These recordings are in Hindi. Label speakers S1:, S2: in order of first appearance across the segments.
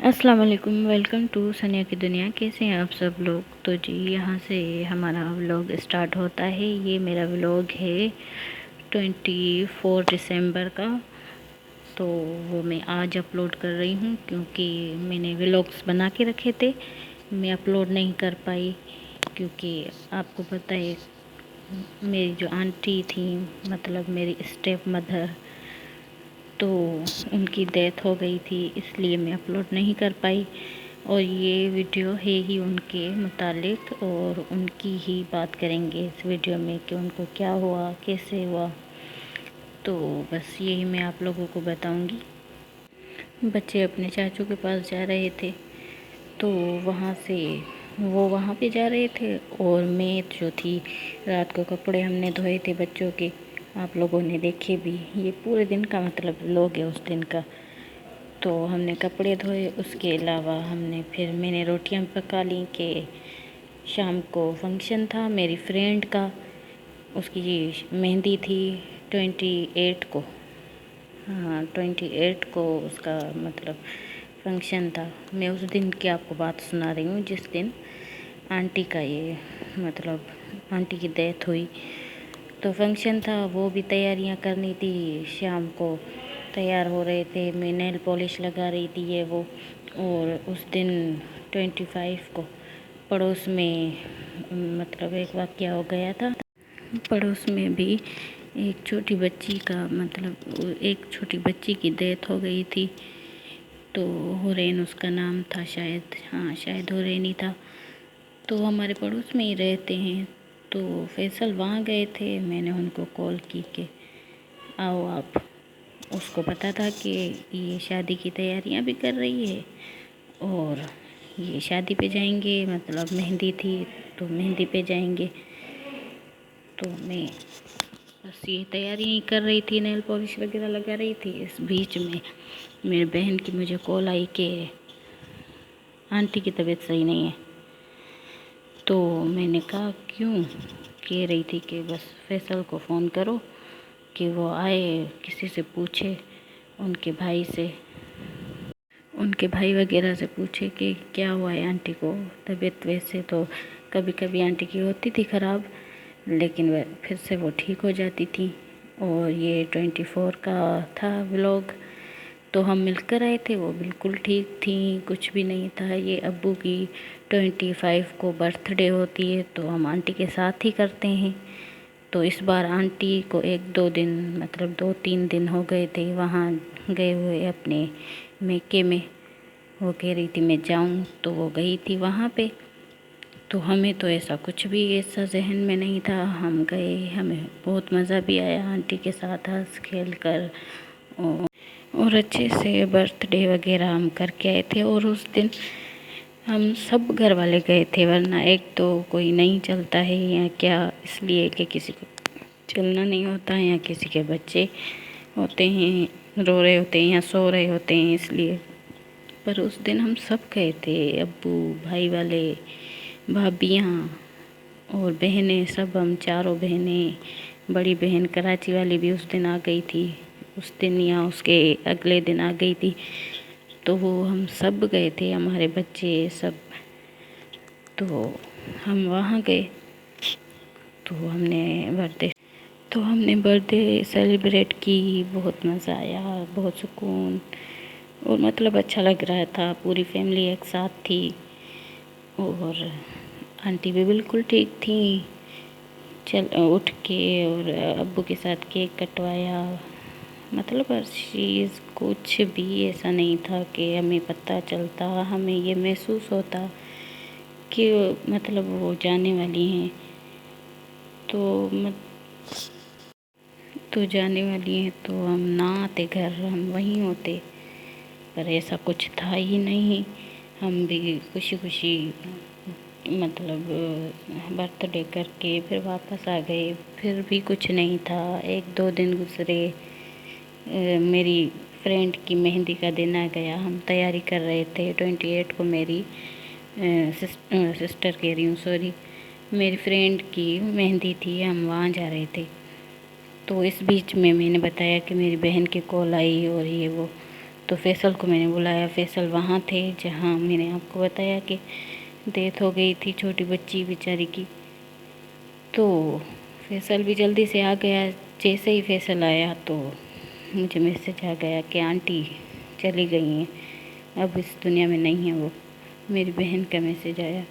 S1: अस्सलाम वालेकुम। वेलकम टू सनिया की दुनिया। कैसे हैं आप सब लोग? तो जी यहाँ से हमारा व्लॉग स्टार्ट होता है। ये मेरा व्लॉग है 24 दिसंबर का। तो वो मैं आज अपलोड कर रही हूँ क्योंकि मैंने व्लॉग्स बना के रखे थे, मैं अपलोड नहीं कर पाई क्योंकि आपको पता है मेरी जो आंटी थी, मतलब मेरी स्टेप मदर, तो उनकी डेथ हो गई थी, इसलिए मैं अपलोड नहीं कर पाई। और ये वीडियो है ही उनके मुतालिक और उनकी ही बात करेंगे इस वीडियो में कि उनको क्या हुआ, कैसे हुआ। तो बस यही मैं आप लोगों को बताऊंगी। बच्चे अपने चाचू के पास जा रहे थे, तो वहाँ से वो वहाँ पे जा रहे थे और मैं जो थी, रात को कपड़े हमने धोए थे बच्चों के, आप लोगों ने देखे भी। ये पूरे दिन का मतलब व्लॉग है उस दिन का। तो हमने कपड़े धोए, उसके अलावा मैंने रोटियां पका ली कि शाम को फंक्शन था मेरी फ्रेंड का, उसकी मेहंदी थी 28 को। हाँ, 28 को उसका मतलब फंक्शन था। मैं उस दिन की आपको बात सुना रही हूँ जिस दिन आंटी का ये मतलब आंटी की डेथ हुई। तो फंक्शन था, वो भी तैयारियां करनी थी। शाम को तैयार हो रहे थे, मैं नेल पॉलिश लगा रही थी ये वो। और उस दिन 25 को पड़ोस में मतलब एक वाक़या हो गया था। पड़ोस में भी एक छोटी बच्ची का मतलब एक छोटी बच्ची की डेथ हो गई थी। तो हुरैन उसका नाम था शायद, हाँ शायद हुरैन ही था। तो हमारे पड़ोस में ही रहते हैं। तो फैसल वहाँ गए थे, मैंने उनको कॉल की कि आओ आप। उसको पता था कि ये शादी की तैयारियां भी कर रही है और ये शादी पे जाएंगे, मतलब मेहंदी थी तो मेहंदी पे जाएंगे। तो मैं बस ये तैयारी ही कर रही थी, नेल पॉलिश वगैरह लगा रही थी। इस बीच में मेरी बहन की मुझे कॉल आई कि आंटी की तबीयत सही नहीं है। तो मैंने कहा क्यों? कह रही थी कि बस फैसल को फ़ोन करो कि वो आए, किसी से पूछे, उनके भाई से, उनके भाई वगैरह से पूछे कि क्या हुआ है आंटी को। तबीयत वैसे तो कभी कभी आंटी की होती थी ख़राब, लेकिन वह फिर से वो ठीक हो जाती थी। और ये 24 का था व्लॉग। तो हम मिलकर आए थे, वो बिल्कुल ठीक थी, कुछ भी नहीं था। ये अब्बू की 25 को बर्थडे होती है तो हम आंटी के साथ ही करते हैं। तो इस बार आंटी को 1-2 दिन मतलब 2-3 दिन हो गए थे वहाँ गए हुए अपने मेके में। वो कह रही थी मैं जाऊँ, तो वो गई थी वहाँ पे। तो हमें तो ऐसा कुछ भी ऐसा जहन में नहीं था, हम गए, हमें बहुत मज़ा भी आया आंटी के साथ हंस खेल कर। और अच्छे से बर्थडे वगैरह हम करके आए थे। और उस दिन हम सब घर वाले गए थे, वरना एक तो कोई नहीं चलता है या क्या, इसलिए कि किसी को चलना नहीं होता है या किसी के बच्चे होते हैं रो रहे होते हैं या सो रहे होते हैं, इसलिए। पर उस दिन हम सब गए थे, अब्बू, भाई वाले, भाभियाँ और बहनें, सब हम चारों बहनें। बड़ी बहन कराची वाली भी उस दिन आ गई थी, उस दिन या उसके अगले दिन आ गई थी। तो वो हम सब गए थे, हमारे बच्चे सब। तो हम वहाँ गए, तो हमने बर्थडे सेलिब्रेट की। बहुत मज़ा आया, बहुत सुकून और मतलब अच्छा लग रहा था, पूरी फैमिली एक साथ थी। और आंटी भी बिल्कुल ठीक थी। चल उठ के और अब्बू के साथ केक कटवाया। मतलब हर चीज़, कुछ भी ऐसा नहीं था कि हमें पता चलता, हमें ये महसूस होता कि मतलब वो जाने वाली हैं। तो जाने वाली हैं तो हम ना आते घर, हम वहीं होते। पर ऐसा कुछ था ही नहीं। हम भी खुशी खुशी मतलब बर्थडे करके फिर वापस आ गए। फिर भी कुछ नहीं था, 1-2 दिन गुजरे। मेरी फ्रेंड की मेहंदी का दिन आ गया, हम तैयारी कर रहे थे। 28 को मेरी सिस्टर कह रही हूँ, सॉरी, मेरी फ्रेंड की मेहंदी थी, हम वहाँ जा रहे थे। तो इस बीच में मैंने बताया कि मेरी बहन की कॉल आई और ये वो। तो फैसल को मैंने बुलाया। फैसल वहाँ थे जहाँ मैंने आपको बताया कि डेथ हो गई थी छोटी बच्ची बेचारी की। तो फैसल भी जल्दी से आ गया। जैसे ही फैसल आया तो मुझे मैसेज आ गया कि आंटी चली गई हैं, अब इस दुनिया में नहीं है वो। मेरी बहन का मैसेज आया।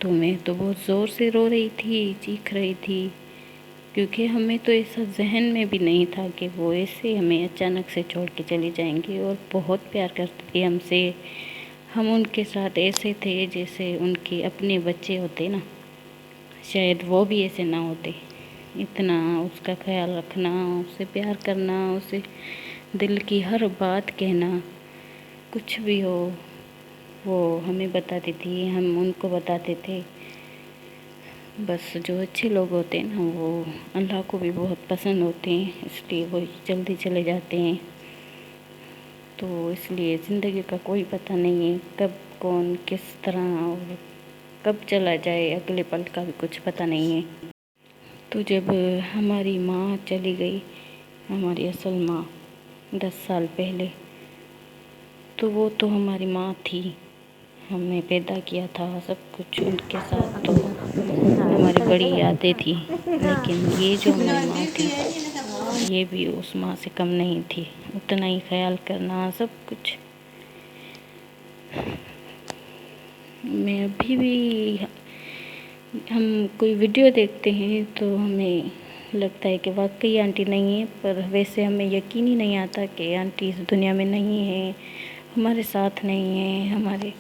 S1: तो मैं तो बहुत ज़ोर से रो रही थी, चीख रही थी, क्योंकि हमें तो ऐसा जहन में भी नहीं था कि वो ऐसे हमें अचानक से छोड़ के चली जाएंगी। और बहुत प्यार करती थी हमसे। हम उनके साथ ऐसे थे जैसे उनके अपने बच्चे होते ना। शायद वो भी ऐसे ना होते। इतना उसका ख्याल रखना, उससे प्यार करना, उसे दिल की हर बात कहना, कुछ भी हो वो हमें बताती थी, हम उनको बताते थे। बस जो अच्छे लोग होते हैं ना वो अल्लाह को भी बहुत पसंद होते हैं, इसलिए वो जल्दी चले जाते हैं। तो इसलिए ज़िंदगी का कोई पता नहीं है, कब कौन किस तरह और कब चला जाए, अगले पल का भी कुछ पता नहीं है। तो जब हमारी माँ चली गई, हमारी असल माँ 10 साल पहले, तो वो तो हमारी माँ थी, हमने पैदा किया था सब कुछ उनके साथ, तो हमारी बड़ी यादें थी। लेकिन ये जो हमारी माँ थी ये भी उस माँ से कम नहीं थी, उतना ही ख्याल करना सब कुछ। मैं अभी भी, हम कोई वीडियो देखते हैं तो हमें लगता है कि वाकई आंटी नहीं है, पर वैसे हमें यकीन ही नहीं आता कि आंटी इस दुनिया में नहीं है, हमारे साथ नहीं है,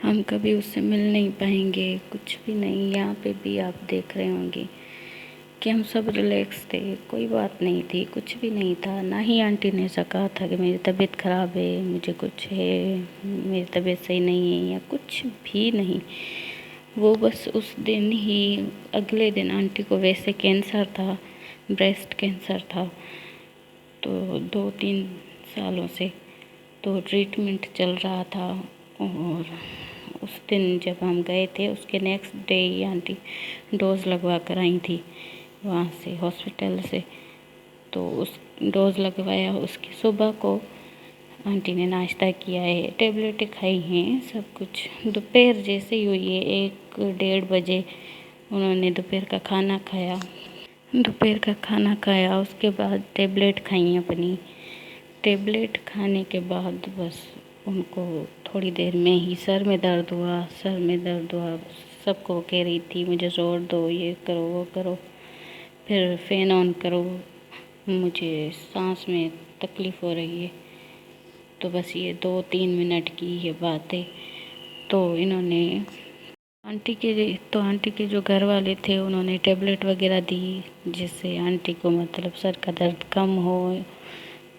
S1: हम कभी उससे मिल नहीं पाएंगे, कुछ भी नहीं। यहाँ पे भी आप देख रहे होंगे कि हम सब रिलैक्स थे, कोई बात नहीं थी, कुछ भी नहीं था। ना ही आंटी ने ऐसा कहा था कि मेरी तबीयत ख़राब है, मुझे कुछ है, मेरी तबीयत सही नहीं है, या कुछ भी नहीं। वो बस उस दिन ही, अगले दिन आंटी को वैसे कैंसर था, ब्रेस्ट कैंसर था, तो 2-3 सालों से तो ट्रीटमेंट चल रहा था। और उस दिन जब हम गए थे उसके नेक्स्ट डे ही आंटी डोज़ लगवा कर आई थी वहाँ से हॉस्पिटल से। तो उस डोज़ लगवाया, उसकी सुबह को आंटी ने नाश्ता किया है, टेबलेटें खाई हैं, सब कुछ। दोपहर जैसे ही हुई है 1-1:30 बजे उन्होंने दोपहर का खाना खाया। उसके बाद टेबलेट खाई अपनी। टेबलेट खाने के बाद बस उनको थोड़ी देर में ही सर में दर्द हुआ। सबको कह रही थी मुझे जोर दो, ये करो वो करो, फिर फ़ैन ऑन करो, मुझे सांस में तकलीफ़ हो रही है। तो बस ये 2-3 मिनट की ये बात है। तो इन्होंने आंटी के जो घर वाले थे उन्होंने टेबलेट वगैरह दी, जिससे आंटी को मतलब सर का दर्द कम हो।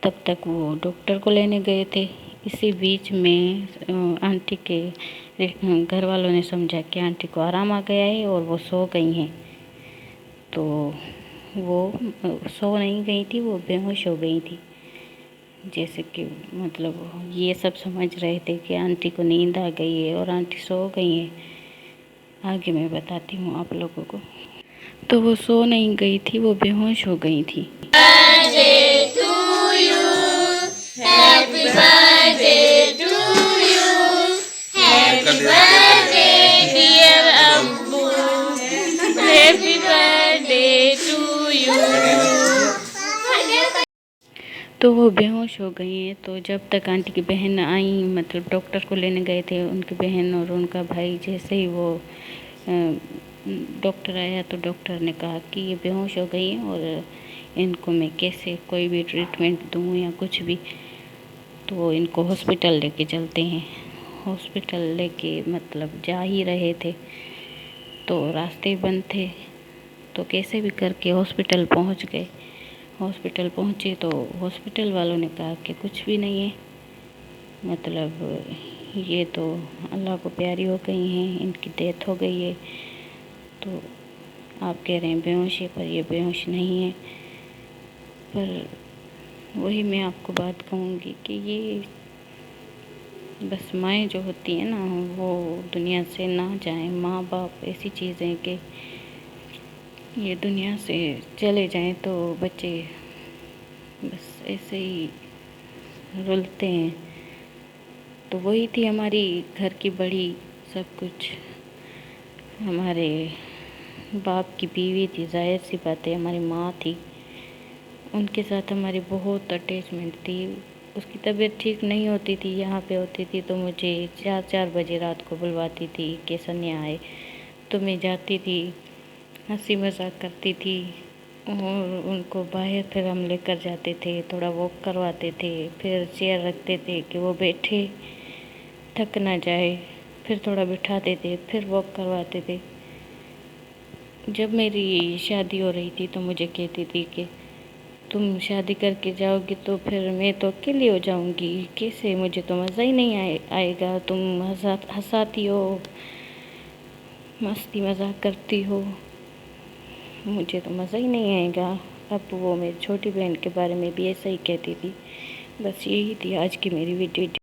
S1: तब तक वो डॉक्टर को लेने गए थे। इसी बीच में आंटी के घर वालों ने समझा कि आंटी को आराम आ गया है और वो सो गई हैं। तो वो सो नहीं गई थी, वो बेहोश हो गई थी। जैसे कि मतलब ये सब समझ रहे थे कि आंटी को नींद आ गई है और आंटी सो गई है। आगे मैं बताती हूँ आप लोगों को। तो वो सो नहीं गई थी, वो बेहोश हो गई थी। तो वो बेहोश हो गई हैं। तो जब तक आंटी की बहन आई, मतलब डॉक्टर को लेने गए थे उनकी बहन और उनका भाई, जैसे ही वो डॉक्टर आया तो डॉक्टर ने कहा कि ये बेहोश हो गई हैं और इनको मैं कैसे कोई भी ट्रीटमेंट दूँ या कुछ भी। तो इनको हॉस्पिटल लेके चलते हैं। हॉस्पिटल लेके मतलब जा ही रहे थे तो रास्ते बंद थे, तो कैसे भी करके हॉस्पिटल पहुंच गए। हॉस्पिटल पहुंचे तो हॉस्पिटल वालों ने कहा कि कुछ भी नहीं है, मतलब ये तो अल्लाह को प्यारी हो गई हैं, इनकी डेथ हो गई है। तो आप कह रहे हैं बेहोश है, पर ये बेहोश नहीं है। पर वही मैं आपको बात कहूँगी कि ये बस माएँ जो होती हैं ना वो दुनिया से ना जाएं। माँ बाप ऐसी चीज़ है कि ये दुनिया से चले जाएं तो बच्चे बस ऐसे ही रुलते हैं। तो वही थी हमारी घर की बड़ी, सब कुछ। हमारे बाप की बीवी थी, जाहिर सी बात है, हमारी माँ थी, उनके साथ हमारी बहुत अटैचमेंट थी। उसकी तबीयत ठीक नहीं होती थी, यहाँ पे होती थी तो मुझे 4-4 बजे रात को बुलवाती थी कि सन्या आए, तो मैं जाती थी, हंसी मजाक करती थी। और उनको बाहर फिर हम लेकर जाते थे, थोड़ा वॉक करवाते थे, फिर चेयर रखते थे कि वो बैठे, थक ना जाए, फिर थोड़ा बिठाते थे, फिर वॉक करवाते थे। जब मेरी शादी हो रही थी तो मुझे कहती थी कि तुम शादी करके जाओगी तो फिर मैं तो अकेली हो जाऊंगी, कैसे, मुझे तो मज़ा ही नहीं आएगा, तुम हंसाती हो, मस्ती मजाक करती हो, मुझे तो मज़ा ही नहीं आएगा। अब वो मेरी छोटी बहन के बारे में भी ऐसा ही कहती थी। बस यही थी आज की मेरी वीडियो।